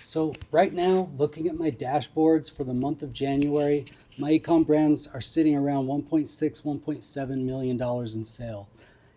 So right now, looking at my dashboards for the month of January, my ecom brands are sitting around 1.6, $1.7 million in sale.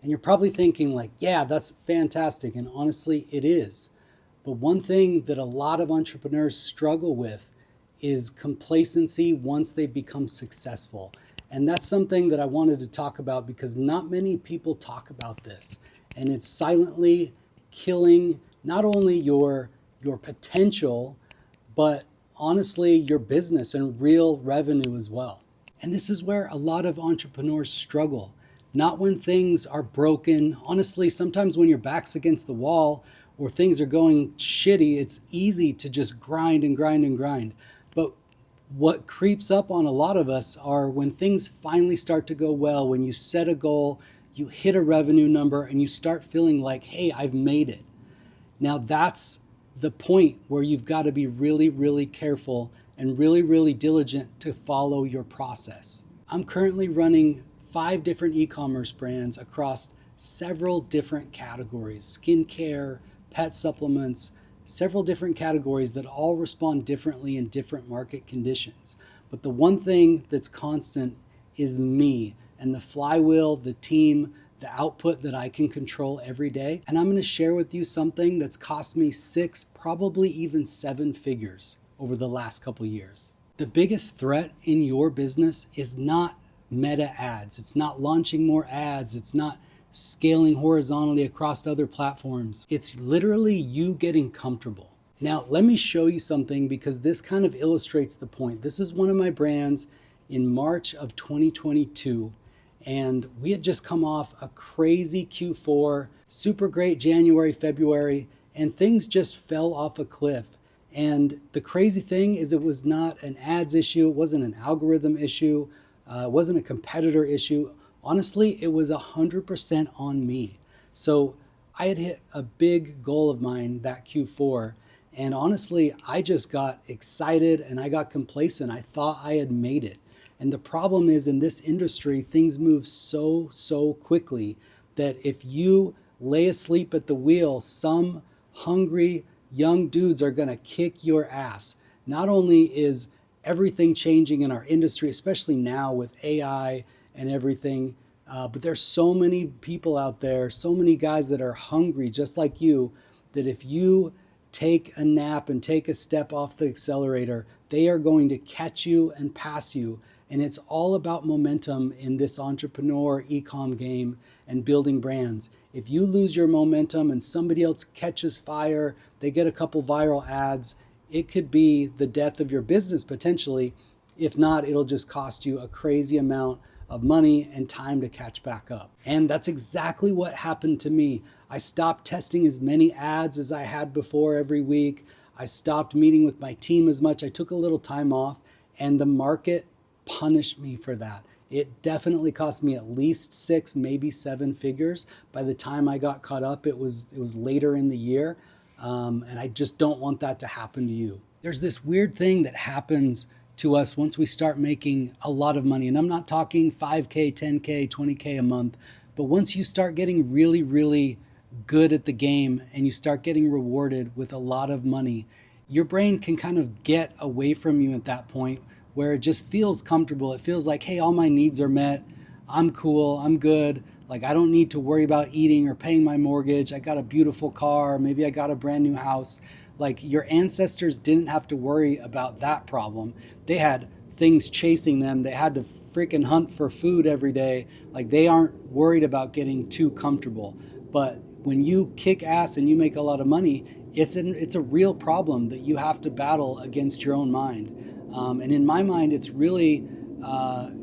And you're probably thinking like, yeah, that's fantastic. And honestly, it is. But one thing that a lot of entrepreneurs struggle with is complacency once they become successful. And that's something that I wanted to talk about because not many people talk about this. And it's silently killing not only your potential, but honestly, your business and real revenue as well. And this is where a lot of entrepreneurs struggle. Not when things are broken. Honestly, sometimes when your back's against the wall or things are going shitty, it's easy to just grind and grind and grind. But what creeps up on a lot of us are when things finally start to go well, when you set a goal, you hit a revenue number, and you start feeling like, hey, I've made it. Now that's the point where you've got to be really, really careful and really, really diligent to follow your process. I'm currently running 5 different e-commerce brands across several different categories: skincare, pet supplements, several different categories that all respond differently in different market conditions. But the one thing that's constant is me and the flywheel, the team, the output that I can control every day. And I'm going to share with you something that's cost me 6, probably even 7 figures over the last couple years. The biggest threat in your business is not meta ads. It's not launching more ads. It's not scaling horizontally across other platforms. It's literally you getting comfortable. Now, let me show you something because this kind of illustrates the point. This is one of my brands in March of 2022. And we had just come off a crazy Q4, super great January, February, and things just fell off a cliff. And the crazy thing is it was not an ads issue. It wasn't an algorithm issue. It wasn't a competitor issue. Honestly, it was 100% on me. So I had hit a big goal of mine that Q4. And honestly, I just got excited and I got complacent. I thought I had made it. And the problem is in this industry, things move so quickly that if you lay asleep at the wheel, some hungry young dudes are going to kick your ass. Not only is everything changing in our industry, especially now with AI and everything, but there's so many people out there, so many guys that are hungry just like you, that if you take a nap and take a step off the accelerator, they are going to catch you and pass you. And it's all about momentum in this entrepreneur e-com game and building brands. If you lose your momentum and somebody else catches fire, they get a couple viral ads, it could be the death of your business potentially. If not, it'll just cost you a crazy amount of money and time to catch back up. And that's exactly what happened to me. I stopped testing as many ads as I had before every week. I stopped meeting with my team as much. I took a little time off, and the market punished me for that. It definitely cost me at least 6, maybe 7 figures. By the time I got caught up, it was later in the year. And I just don't want that to happen to you. There's this weird thing that happens to us once we start making a lot of money. And I'm not talking 5K, 10K, 20K a month, but once you start getting really, really good at the game and you start getting rewarded with a lot of money, your brain can kind of get away from you at that point where it just feels comfortable. It feels like, hey, all my needs are met. I'm cool. I'm good. Like I don't need to worry about eating or paying my mortgage. I got a beautiful car. Maybe I got a brand new house. Like your ancestors didn't have to worry about that problem. They had things chasing them. They had to freaking hunt for food every day. Like they aren't worried about getting too comfortable. But when you kick ass and you make a lot of money, it's a real problem that you have to battle against your own mind. And in my mind, it's really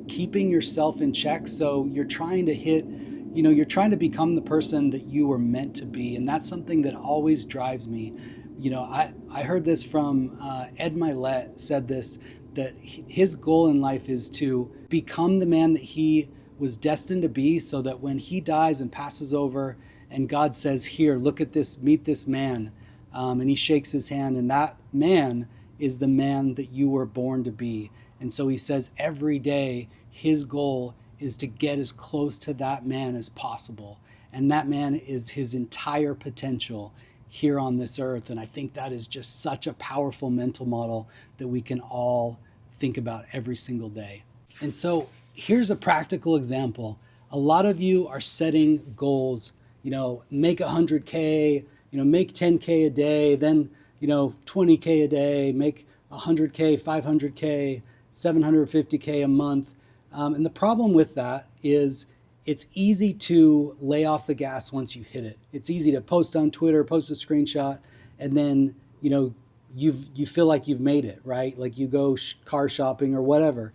keeping yourself in check. So you're trying to you're trying to become the person that you were meant to be. And that's something that always drives me. I heard this from Ed Milet said this, that his goal in life is to become the man that he was destined to be, so that when he dies and passes over and God says, here, look at this, meet this man, and he shakes his hand, and that man is the man that you were born to be. And so he says every day his goal is to get as close to that man as possible. And that man is his entire potential. here on this earth. And I think that is just such a powerful mental model that we can all think about every single day. And so here's a practical example. A lot of you are setting goals, make 100K, make 10K a day, then, 20K a day, make 100K, 500K, 750K a month. And the problem with that is it's easy to lay off the gas once you hit it. It's easy to post on Twitter, post a screenshot, and then, you feel like you've made it, right? Like you go car shopping or whatever.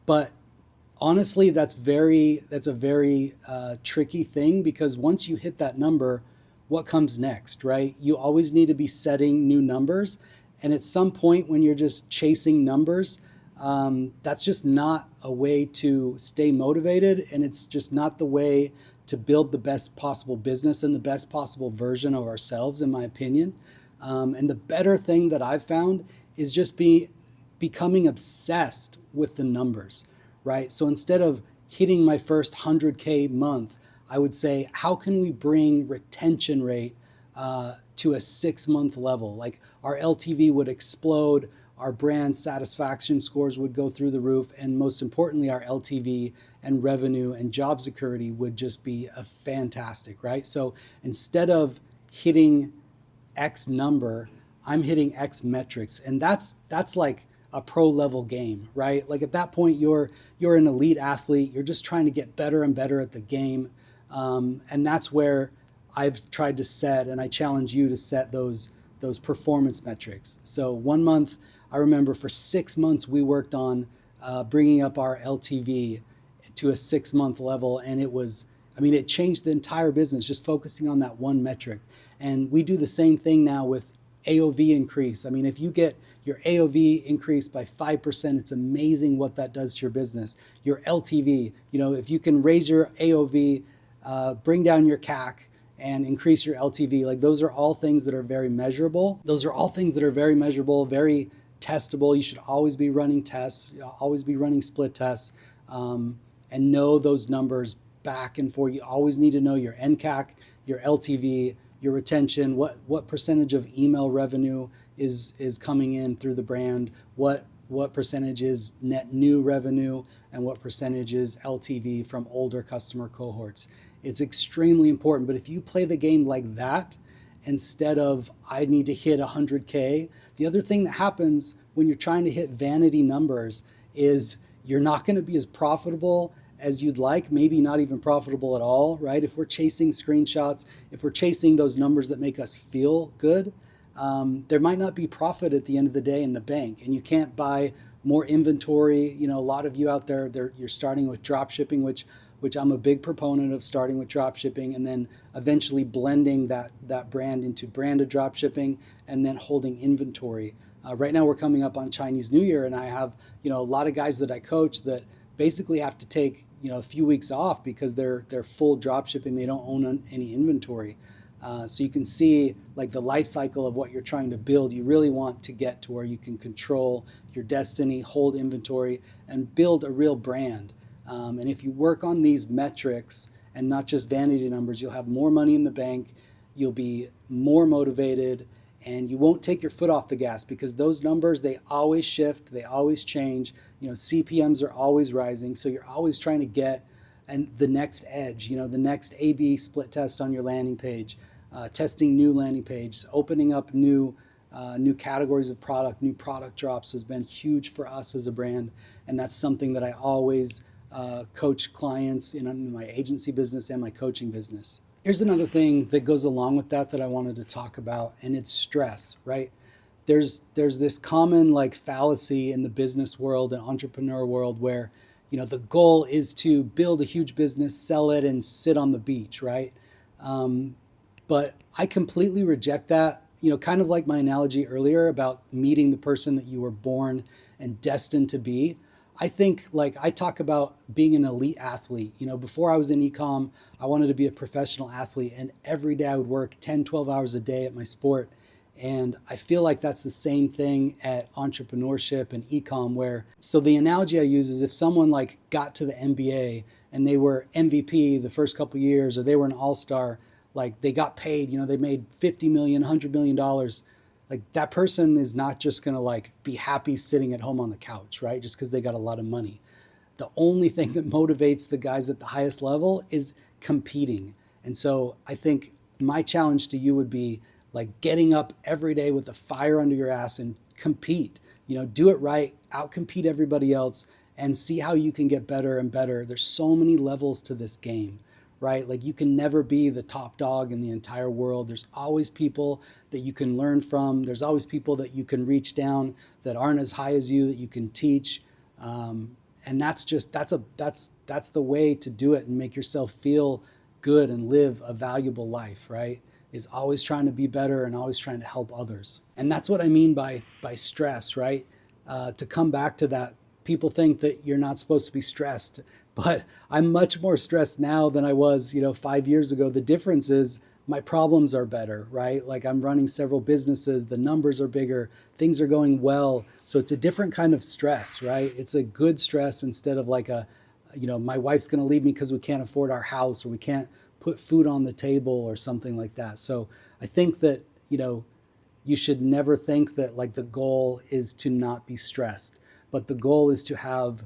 But honestly, that's a very tricky thing, because once you hit that number, what comes next, right? You always need to be setting new numbers. And at some point when you're just chasing numbers, that's just not a way to stay motivated. And it's just not the way to build the best possible business and the best possible version of ourselves, in my opinion. And the better thing that I've found is just becoming obsessed with the numbers, right? So instead of hitting my first 100K month, I would say, how can we bring retention rate to a 6-month level? Like our LTV would explode, our brand satisfaction scores would go through the roof, and most importantly, our LTV and revenue and job security would just be fantastic, right? So instead of hitting X number, I'm hitting X metrics, and that's like a pro level game, right? Like at that point, you're an elite athlete. You're just trying to get better and better at the game, and that's where I've tried to set, and I challenge you to set those performance metrics. So 1 month, I remember for 6 months we worked on bringing up our LTV to a 6-month level, and it changed the entire business just focusing on that one metric. And we do the same thing now with AOV increase. I mean, if you get your AOV increased by 5%, it's amazing what that does to your business. Your LTV, if you can raise your AOV, bring down your CAC, and increase your LTV, like those are all things that are very measurable. Those are all things that are very measurable, very testable. You should always be running tests, always be running split tests, and know those numbers back and forth. You always need to know your NCAC, your LTV, your retention, what percentage of email revenue is coming in through the brand, what percentage is net new revenue, and what percentage is LTV from older customer cohorts. It's extremely important. But if you play the game like that, instead of I need to hit 100K, the other thing that happens when you're trying to hit vanity numbers is you're not going to be as profitable as you'd like, maybe not even profitable at all, right? If we're chasing screenshots, if we're chasing those numbers that make us feel good, there might not be profit at the end of the day in the bank, and you can't buy more inventory. A lot of you out there, you're starting with drop shipping, which I'm a big proponent of, starting with drop shipping and then eventually blending that brand into branded drop shipping and then holding inventory. Right now we're coming up on Chinese New Year, and I have a lot of guys that I coach that basically have to take a few weeks off because they're full drop shipping. They don't own any inventory. So you can see like the life cycle of what you're trying to build. You really want to get to where you can control your destiny, hold inventory, and build a real brand. And if you work on these metrics and not just vanity numbers, you'll have more money in the bank, you'll be more motivated, and you won't take your foot off the gas, because those numbers, they always shift, they always change. CPMs are always rising, so you're always trying to get the next edge, the next A/B split test on your landing page, testing new landing pages, opening up new categories of product, new product drops has been huge for us as a brand, and that's something that I always coach clients in my agency business and my coaching business. Here's another thing that goes along with that I wanted to talk about, and it's stress, right? There's this common fallacy in the business world and entrepreneur world where, the goal is to build a huge business, sell it, and sit on the beach, right? But I completely reject that. Kind of like my analogy earlier about meeting the person that you were born and destined to be. I think I talk about being an elite athlete. Before I was in e-com, I wanted to be a professional athlete, and every day I would work 10, 12 hours a day at my sport. And I feel like that's the same thing at entrepreneurship and e-com so the analogy I use is if someone got to the NBA and they were MVP the first couple of years, or they were an all-star, like they got paid, they made 50 million, $100 million. Like that person is not just going to like be happy sitting at home on the couch, right? Just because they got a lot of money. The only thing that motivates the guys at the highest level is competing. And so I think my challenge to you would be like getting up every day with a fire under your ass and compete. Do it right, outcompete everybody else, and see how you can get better and better. There's so many levels to this game, right? Like you can never be the top dog in the entire world. There's always people that you can learn from. There's always people that you can reach down that aren't as high as you that you can teach. And that's the way to do it and make yourself feel good and live a valuable life, right? Is always trying to be better and always trying to help others. And that's what I mean by stress, right? To come back to that, people think that you're not supposed to be stressed, but I'm much more stressed now than I was, 5 years ago. The difference is my problems are better, right? Like I'm running several businesses, the numbers are bigger, things are going well. So it's a different kind of stress, right? It's a good stress instead of like my wife's going to leave me because we can't afford our house or we can't put food on the table or something like that. So I think that, you should never think that like the goal is to not be stressed, but the goal is to have,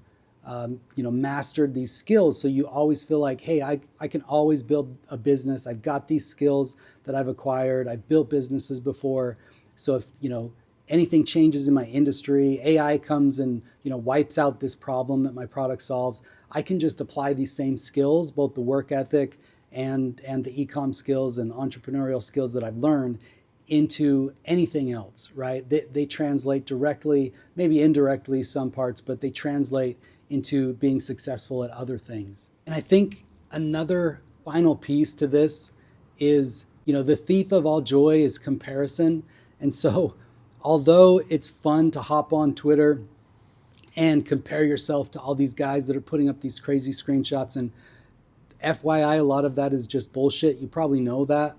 mastered these skills. So you always feel like, hey, I can always build a business. I've got these skills that I've acquired. I've built businesses before. So if, anything changes in my industry, AI comes and, wipes out this problem that my product solves, I can just apply these same skills, both the work ethic and the e-com skills and the entrepreneurial skills that I've learned into anything else, right? They translate directly, maybe indirectly some parts, but they translate into being successful at other things. And I think another final piece to this is, the thief of all joy is comparison. And so although it's fun to hop on Twitter and compare yourself to all these guys that are putting up these crazy screenshots, and FYI, a lot of that is just bullshit. You probably know that.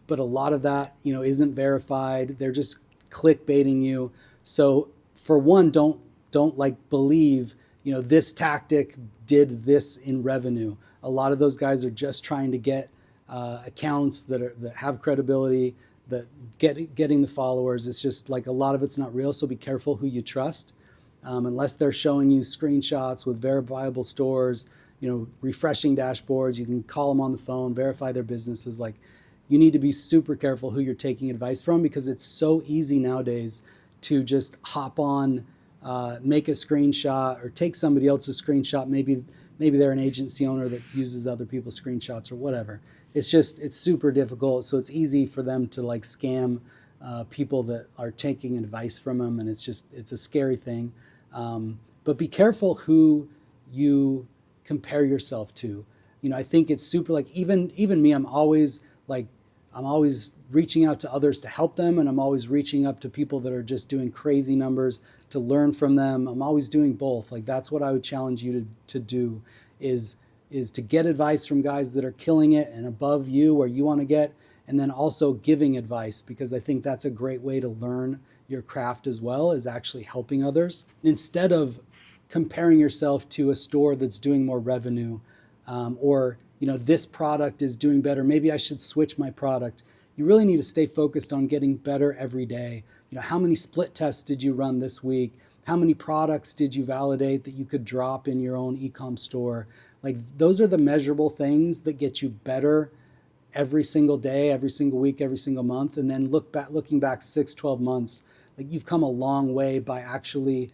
But a lot of that, isn't verified. They're just clickbaiting you. So for one, don't like believe, this tactic did this in revenue. A lot of those guys are just trying to get accounts that have credibility, that getting the followers. It's just like a lot of it's not real. So be careful who you trust. Unless they're showing you screenshots with verifiable stores, refreshing dashboards, you can call them on the phone, verify their businesses. Like, you need to be super careful who you're taking advice from, because it's so easy nowadays to just hop on, make a screenshot or take somebody else's screenshot. Maybe they're an agency owner that uses other people's screenshots or whatever. It's super difficult. So it's easy for them to like scam people that are taking advice from them. And it's a scary thing. But be careful who you compare yourself to. I think it's super, like even me, I'm always reaching out to others to help them. And I'm always reaching up to people that are just doing crazy numbers to learn from them. I'm always doing both. Like, that's what I would challenge you to do is to get advice from guys that are killing it and above you where you want to get. And then also giving advice, because I think that's a great way to learn your craft as well, is actually helping others. Instead of comparing yourself to a store that's doing more revenue, or this product is doing better, maybe I should switch my product. You really need to stay focused on getting better every day. How many split tests did you run this week? How many products did you validate that you could drop in your own e-com store? Like, those are the measurable things that get you better every single day, every single week, every single month. And then looking back 6-12 months, like, you've come a long way by actually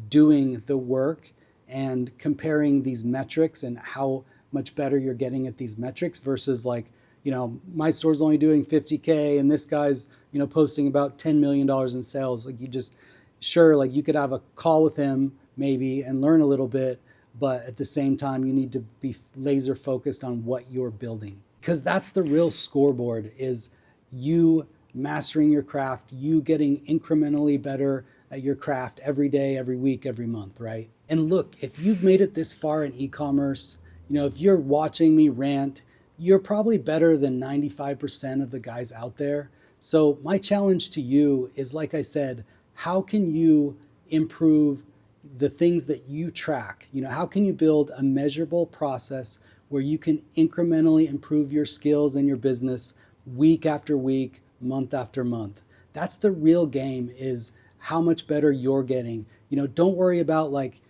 doing the work and comparing these metrics and how much better you're getting at these metrics versus like, my store's only doing 50K and this guy's, posting about $10 million in sales. Like, you could have a call with him maybe and learn a little bit, but at the same time, you need to be laser focused on what you're building, because that's the real scoreboard, is you mastering your craft, you getting incrementally better at your craft every day, every week, every month, right? And look, if you've made it this far in e-commerce, if you're watching me rant, you're probably better than 95% of the guys out there. So my challenge to you is, like I said, how can you improve the things that you track? How can you build a measurable process where you can incrementally improve your skills and your business week after week, month after month. That's the real game, is how much better you're getting. Don't worry about like,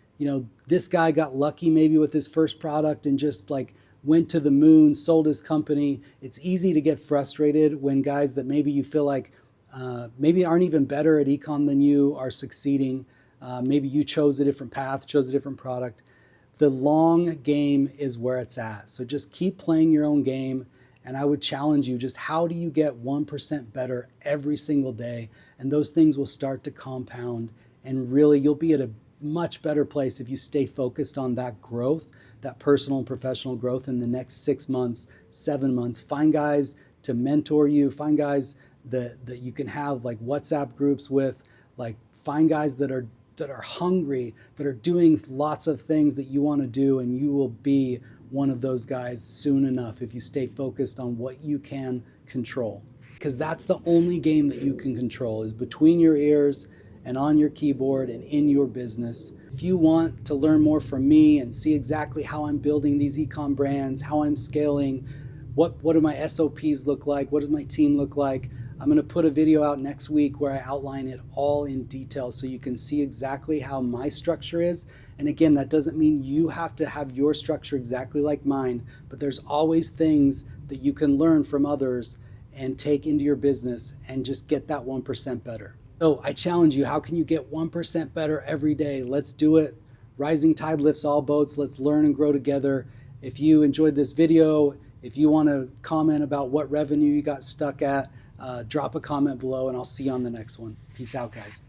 this guy got lucky maybe with his first product and just like went to the moon, sold his company. It's easy to get frustrated when guys that maybe you feel like maybe aren't even better at ecom than you are succeeding. Maybe you chose a different path, chose a different product. The long game is where it's at. So just keep playing your own game. And I would challenge you, just how do you get 1% better every single day? And those things will start to compound. And really, you'll be at a much better place if you stay focused on that growth, that personal and professional growth in the next 6 months, 7 months. Find guys to mentor you. Find guys that you can have like WhatsApp groups with. Like, find guys that are hungry, that are doing lots of things that you want to do, and you will be one of those guys soon enough if you stay focused on what you can control. Because that's the only game that you can control, is between your ears and on your keyboard and in your business. If you want to learn more from me and see exactly how I'm building these ecom brands, how I'm scaling, what do my SOPs look like, what does my team look like, I'm going to put a video out next week where I outline it all in detail so you can see exactly how my structure is. And again, that doesn't mean you have to have your structure exactly like mine, but there's always things that you can learn from others and take into your business and just get that 1% better. So I challenge you, how can you get 1% better every day? Let's do it. Rising tide lifts all boats. Let's learn and grow together. If you enjoyed this video, if you want to comment about what revenue you got stuck at, drop a comment below, and I'll see you on the next one. Peace out, guys.